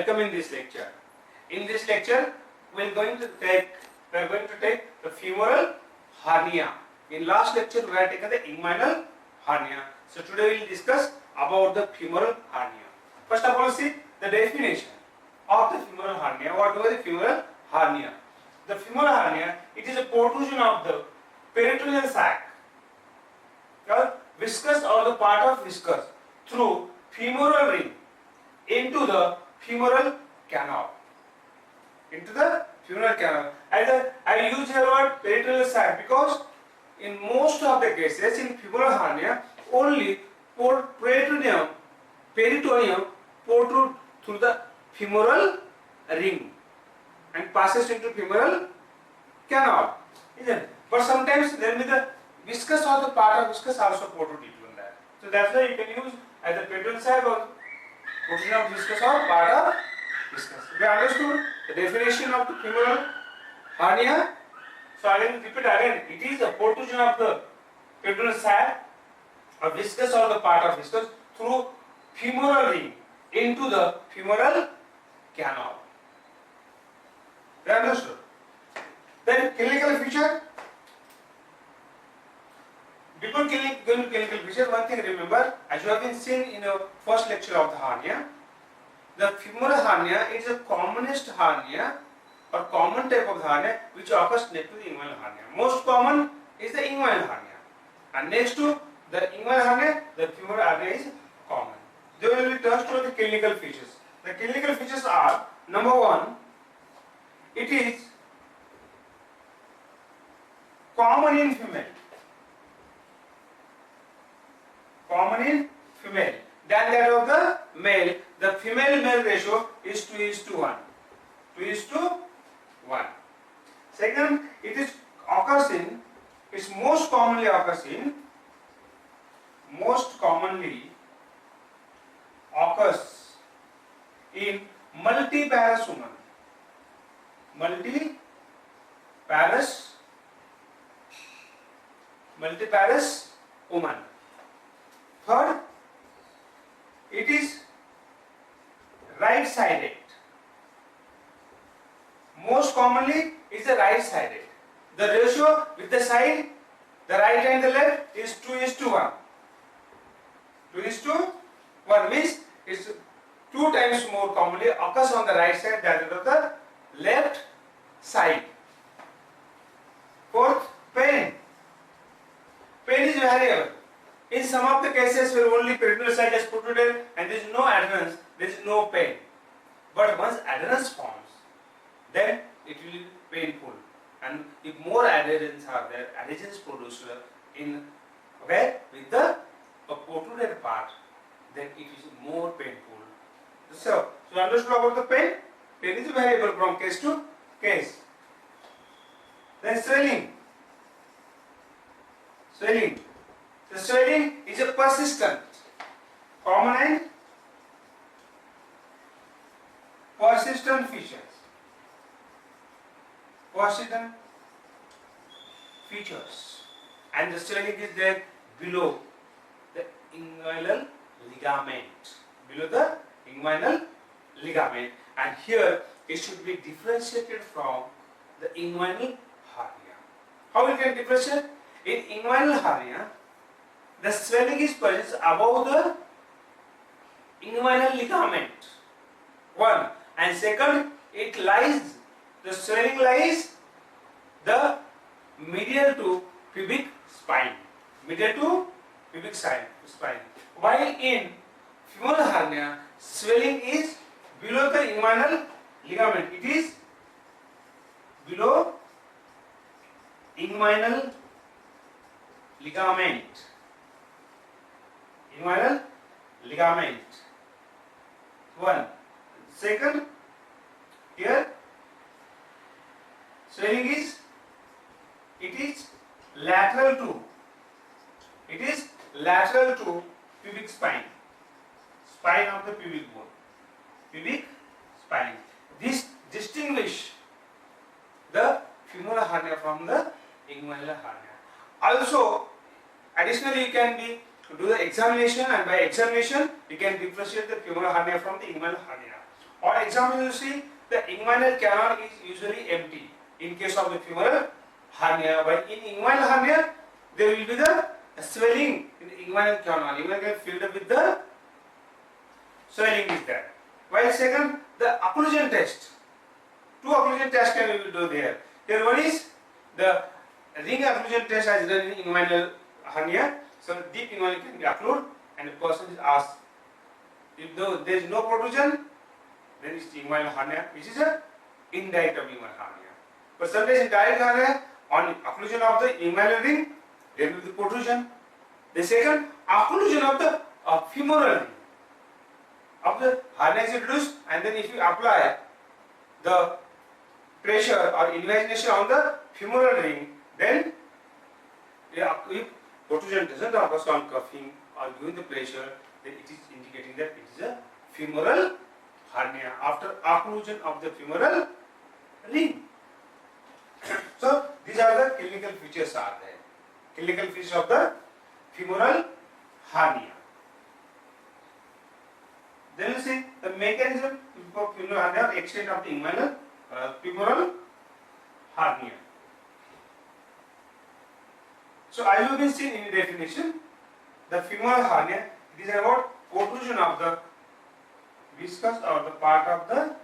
Welcome in this lecture. In this lecture, we are going to take the femoral hernia. In last lecture, we have taken the inguinal hernia. So today we will discuss about the femoral hernia. First of all, see the definition of the femoral hernia. What is the femoral hernia? The femoral hernia, it is a protrusion of the peritoneal sac, viscous or the part of viscous, through femoral ring into the femoral canal. Into the femoral canal. I use the word peritoneal sac because in most of the cases in femoral hernia, only peritoneum protrude through the femoral ring and passes into femoral canal, isn't it? But sometimes there may be the viscous or the part of viscous also protrude into that. So that's why you can use either peritoneal sac or protrusion of viscous or part of viscous. We understood the definition of the femoral hernia. So I will repeat again. It is a protrusion of the peritoneal sac or viscous or the part of viscous through femoral ring into the femoral canal. We understood. Then clinical feature. Before going to clinical feature, one thing remember, as you have been seen in the first lecture of the hernia, the femoral hernia is the commonest hernia or common type of hernia which occurs next to the inguinal hernia. Most common is the inguinal hernia, and next to the inguinal hernia, the femoral hernia is common. They will be touched on the clinical features. The clinical features are: number one, it is common in female. Common in female than that of the male. The female-male ratio is 2:1. 2:1. Second, it's most commonly occurs in multiparous women. Multiparous woman. Third, it is right-sided. Most commonly is the right-sided. The ratio with the side, the right and the left, is 2:1. 2:1 means it's 2 times more commonly occurs on the right side than of the left side. Fourth, pain. Pain is variable. In some of the cases where only peritoneal sac is protruded and there is no adherence, there is no pain. But once adherence forms, then it will be painful. And if more adherence are there, adhesions produced in where with the protruded part, then it is more painful. So understood about the pain? Pain is variable from case to case. Then swelling. The swelling is a persistent, common and persistent features. And the swelling is there below the inguinal ligament. And here it should be differentiated from the inguinal hernia. How we can differentiate? In inguinal hernia, the swelling is present above the inguinal ligament. One. And second, the swelling lies the medial to pubic spine. While in femoral hernia, swelling is below the inguinal ligament. It is below inguinal ligament. One. Second, here swelling is lateral to pubic spine of the pubic bone. This distinguish the femoral hernia from the inguinal hernia. Also, additionally, you can do the examination, and by examination you can differentiate the femoral hernia from the inguinal hernia. Or example, you see the inguinal canal is usually empty in case of the femoral hernia. But in inguinal hernia, there will be the swelling in the inguinal canal. Inguinal canal filled up with the swelling is there. While second, the occlusion test. Two occlusion tests can we do there. Here one is the ring occlusion test as done in inguinal hernia. So deep inguinal can be occluded, and the person is asked if there is no protrusion, then it's inguinal hernia, which is a indirect of inguinal hernia. But sometimes in direct hernia, on occlusion of the inguinal ring, there will be protrusion. The second, occlusion of the femoral ring of the hernia is reduced, and then if you apply the pressure or invagination on the femoral ring, then if protrusion doesn't occur on cuffing or giving the pressure, then it is indicating that it is a femoral hernia after occlusion of the femoral ring. So these are the clinical features are there. Clinical features of the femoral hernia. Then you see the mechanism of femoral hernia or extent of the inguinal femoral hernia. So as you can see in the definition, the femoral hernia, it is about protrusion of the viscous or the part of the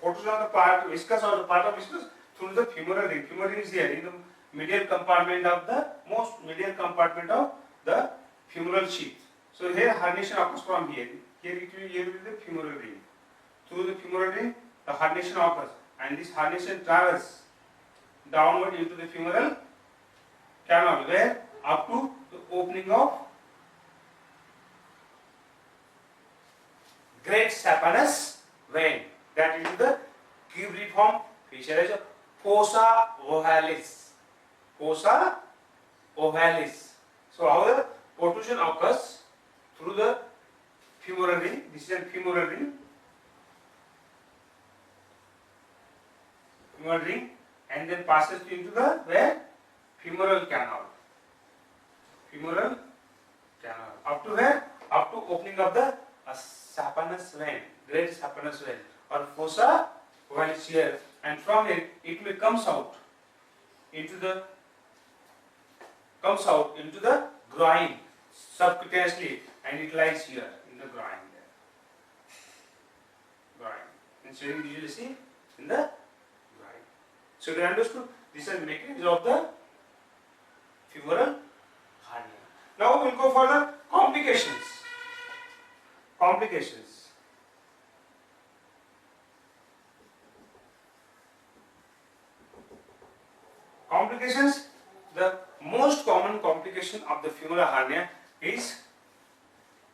protrusion of the part viscous or the part of viscous through the femoral ring. Femoral ring is here in the medial compartment of the most medial compartment of the femoral sheath. So here herniation occurs from here. Here it will be the femoral ring. Through the femoral ring, the herniation occurs, and this herniation travels downward into the femoral canal, where up to the opening of great saphenous vein, that is the cubiform feature as a fossa ovalis. Fossa ovalis. So how the protrusion occurs through the femoral ring. This is a femoral ring. Femoral ring, and then passes into the where? Femoral canal. Femoral canal. Up to where? Up to opening of the saphenous vein, great saphenous vein, or fossa ovalis here, and from here it may comes out into the groin subcutaneously, and it lies here in the groin there. Groin. And so you usually see in the groin. So you understood this is the mechanism of the femoral hernia. Now we will go for the complications. Complications. Complications. The most common complication of the femoral hernia is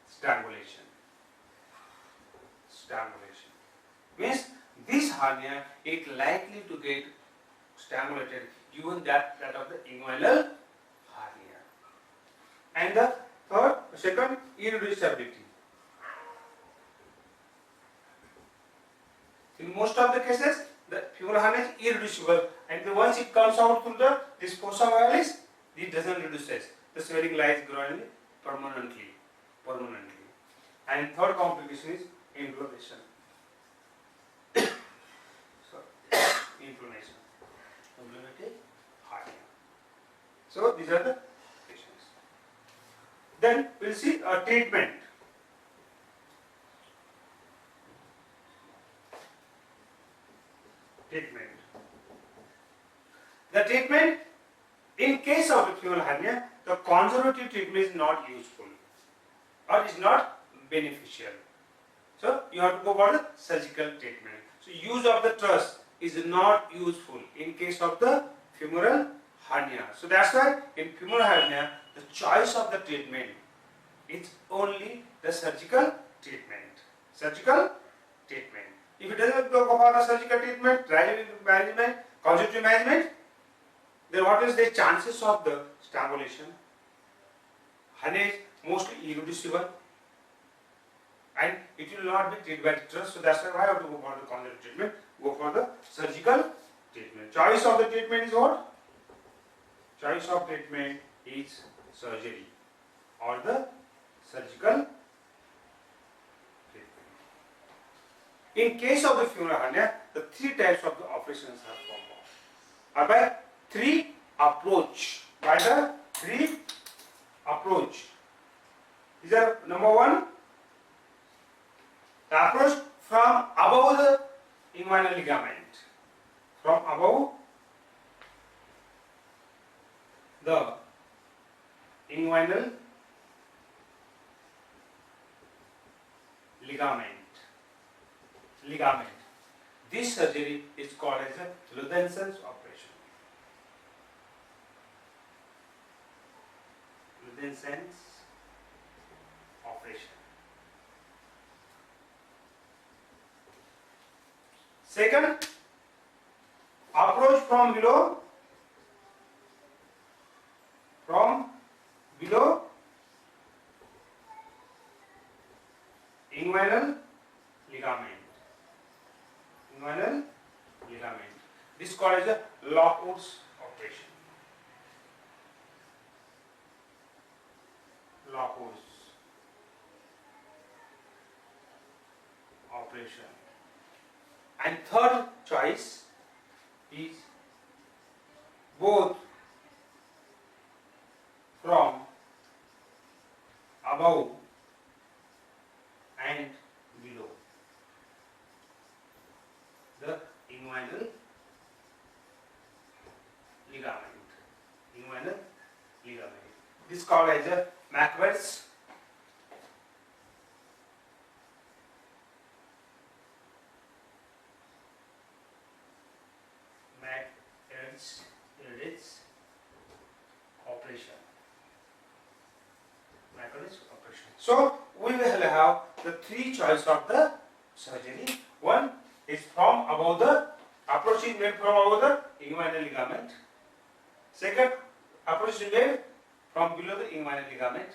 strangulation. Strangulation means this hernia is likely to get strangulated given that of the inguinal hernia. And the second, irreducibility. In most of the cases, the femoral hernia is irreducible, and once it comes out through this fossa ovalis, it doesn't reduce. The swelling lies groinally permanently. And third complication is inflammation. Inflammation. Inflammatory hernia. So these are the patients. Then we'll see a treatment. The treatment, in case of the femoral hernia, the conservative treatment is not useful or is not beneficial. So you have to go for the surgical treatment. So use of the truss is not useful in case of the femoral hernia. So that's why in femoral hernia, the choice of the treatment is only the surgical treatment. Surgical treatment. If it doesn't go for the surgical treatment, trial management, conservative management, then what is the chances of the strangulation? hernia is mostly irreducible and it will not be treated by trust. So that's why I have to go for the conservative treatment, go for the surgical treatment. Choice of the treatment is what? Choice of treatment is surgery or the surgical treatment. In case of the femoral hernia, the three types of the operations are performed. Or by three approach. By the three approach. These are number one, the approach from above the inguinal ligament. From above the inguinal ligament. This surgery is called as a Luthensen's operation. Luthensen's operation. Second, approach from below inguinal ligament. This is called as a Lockwood's operation. Lockwood's operation. And third choice is both from above and below the inguinal ligament. This is called as a Macbeth's operation. So we will have the three choices of the surgery. One is from above the approach is made from above the inguinal ligament. Second, approach is made from below the inguinal ligament.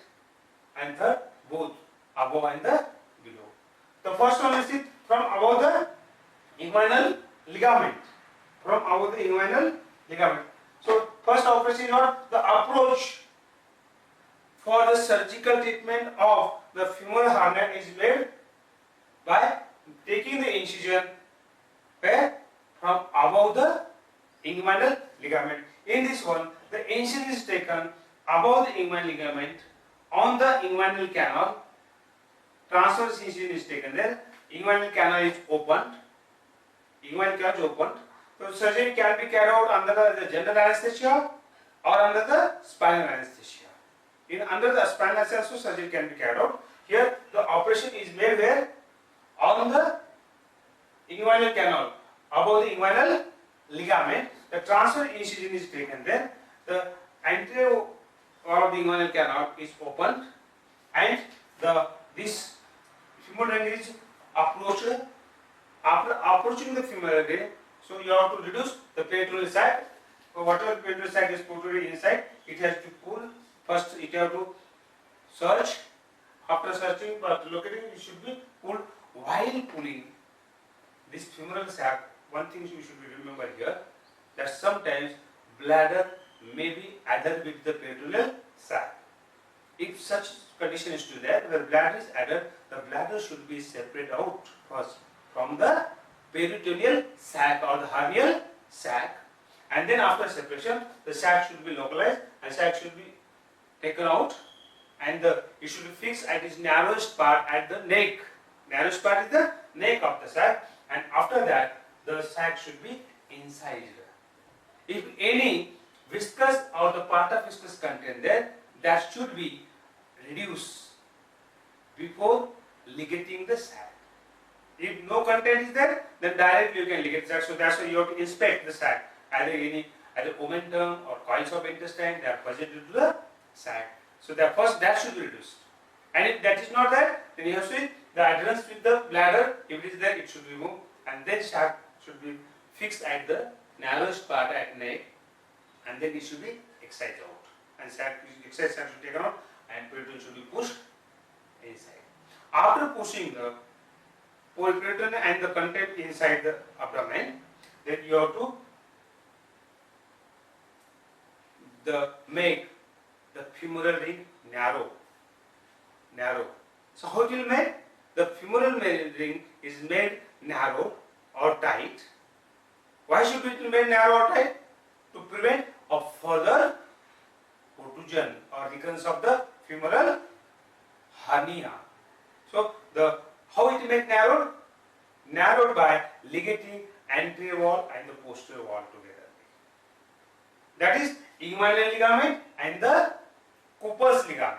And third, both above and the below. The first one is from above the inguinal ligament. From above the inguinal ligament. So first operation is what? The approach for the surgical treatment of the femoral hernia is made by taking the incision where? From above the inguinal ligament. In this one, the incision is taken above the inguinal ligament on the inguinal canal. Transverse incision is taken there. Inguinal canal is opened. So surgery can be carried out under the general anesthesia or under the spinal anesthesia. Under the spinal anesthesia, surgery can be carried out. Here, the operation is made where? On the inguinal canal, above the inguinal ligament. The transverse incision is taken there. The anterior wall of the inguinal canal is opened, and this femoral ring is approached. After approaching the femoral ring, so you have to reduce the peritoneal sac. So whatever peritoneal sac is protruding inside, it has to pull. First, it have to search. After searching, locating, it should be pulled. While pulling this femoral sac, one thing you should remember here, that sometimes bladder may be adhered with the peritoneal sac. If such condition is to that, where bladder is adhered, the bladder should be separated out first from the peritoneal sac or the hernial sac, and then after separation, the sac should be localized and sac should be taken out, and it should be fixed at its narrowest part at the neck. Narrowest part is the neck of the sac, and after that, the sac should be incised. If any viscous or the part of viscous content there, that should be reduced before ligating the sac. If no content is there, then directly you can ligate the sac. So that's why you have to inspect the sac. Either omentum or coils of intestine, they are present into the sac. So that should be reduced. And if that is not there, then you have to see the adherence with the bladder. If it is there, it should be removed, and then sac should be fixed at the narrowest part at neck, and then it should be excised out. And excised sac should be taken out, and peritoneum should be pushed inside. After pushing the peritoneum and the content inside the abdomen, then you have to make the femoral ring narrow. So how it will make? The femoral ring is made narrow or tight. Why should it be made narrow or tight? To prevent a further protrusion or recurrence of the femoral hernia. So how it make narrowed? Narrowed by ligating anterior wall and the posterior wall together. That is inguinal ligament and the Cooper's ligament.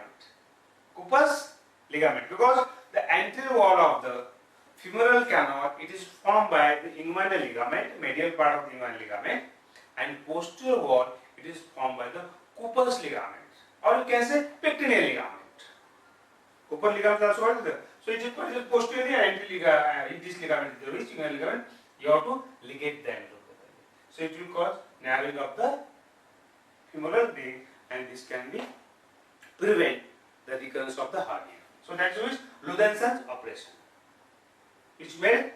Cooper's ligament, because the anterior wall of the femoral canal, it is formed by the inguinal ligament, medial part of the inguinal ligament, and posterior wall, it is formed by the Cooper's ligament, or you can say pectineal ligament. Cooper ligament is also called. So it is posterior and anterior this ligament is the which inguinal ligament, you have to ligate them together. So it will cause narrowing of the femoral ring, and this can be prevent the recurrence of the hernia. So that is Luthensen's operation. It's made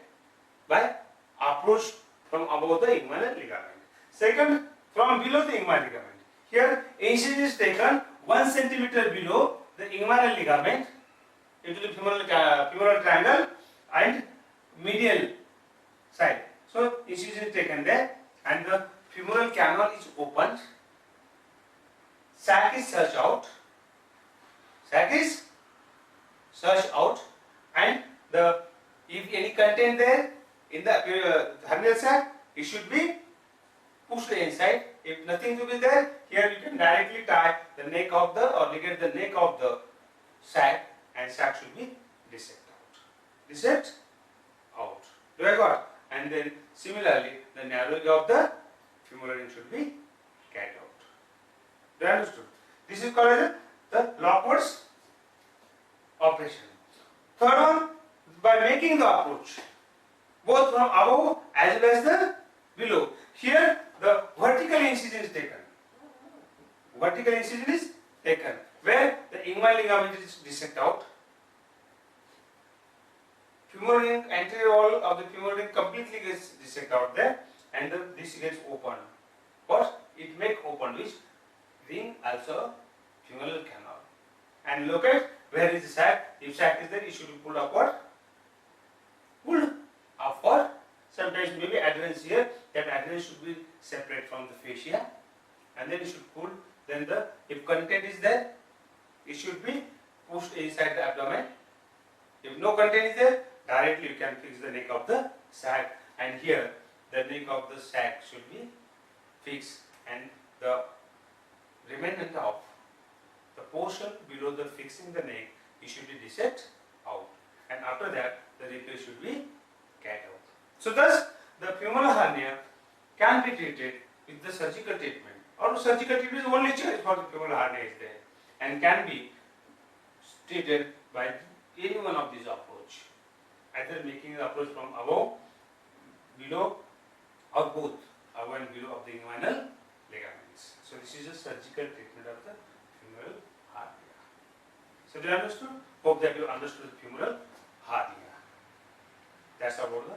by approach from above the inguinal ligament. Second, from below the inguinal ligament. Here incision is taken 1 centimeter below the inguinal ligament into the femoral triangle and medial side. So incision is taken there, and the femoral canal is opened. Sac is searched out. And if any content there in the hernial sac, it should be pushed inside. If nothing to be there, here you can directly tie the neck of the or ligate the neck of the sac, and sac should be dissect out. Do I got? And then similarly, the narrowing of the femoral ring should be carried out. Do you understood? This is called as the Lockwood's operation. Third one, by making the approach, both from above as well as the below. Here the vertical incision is taken. Vertical incision is taken, where the inguinal ligament is dissected out. Femoral ring, anterior wall of the femoral ring completely gets dissected out there, and this gets opened. But it make open which ring also femoral canal. And look at where is the sac. If sac is there, it should be pulled upward. Pulled upward. Sometimes maybe adherence here. That adherence should be separate from the fascia, and then it should pull. Then if content is there, it should be pushed inside the abdomen. If no content is there, directly you can fix the neck of the sac, and here the neck of the sac should be fixed, and the remnant of the portion below the fixing the neck, it should be dissected out, and after that the repair should be carried out. So thus the femoral hernia can be treated with the surgical treatment, or surgical treatment is only choice for the femoral hernia is there, and can be treated by any one of these approach, either making the approach from above, below, or both above and below of the inguinal ligaments. So this is a surgical treatment of the femoral hernia. So do you understood? Hope that you understood the femoral hernia. That's about the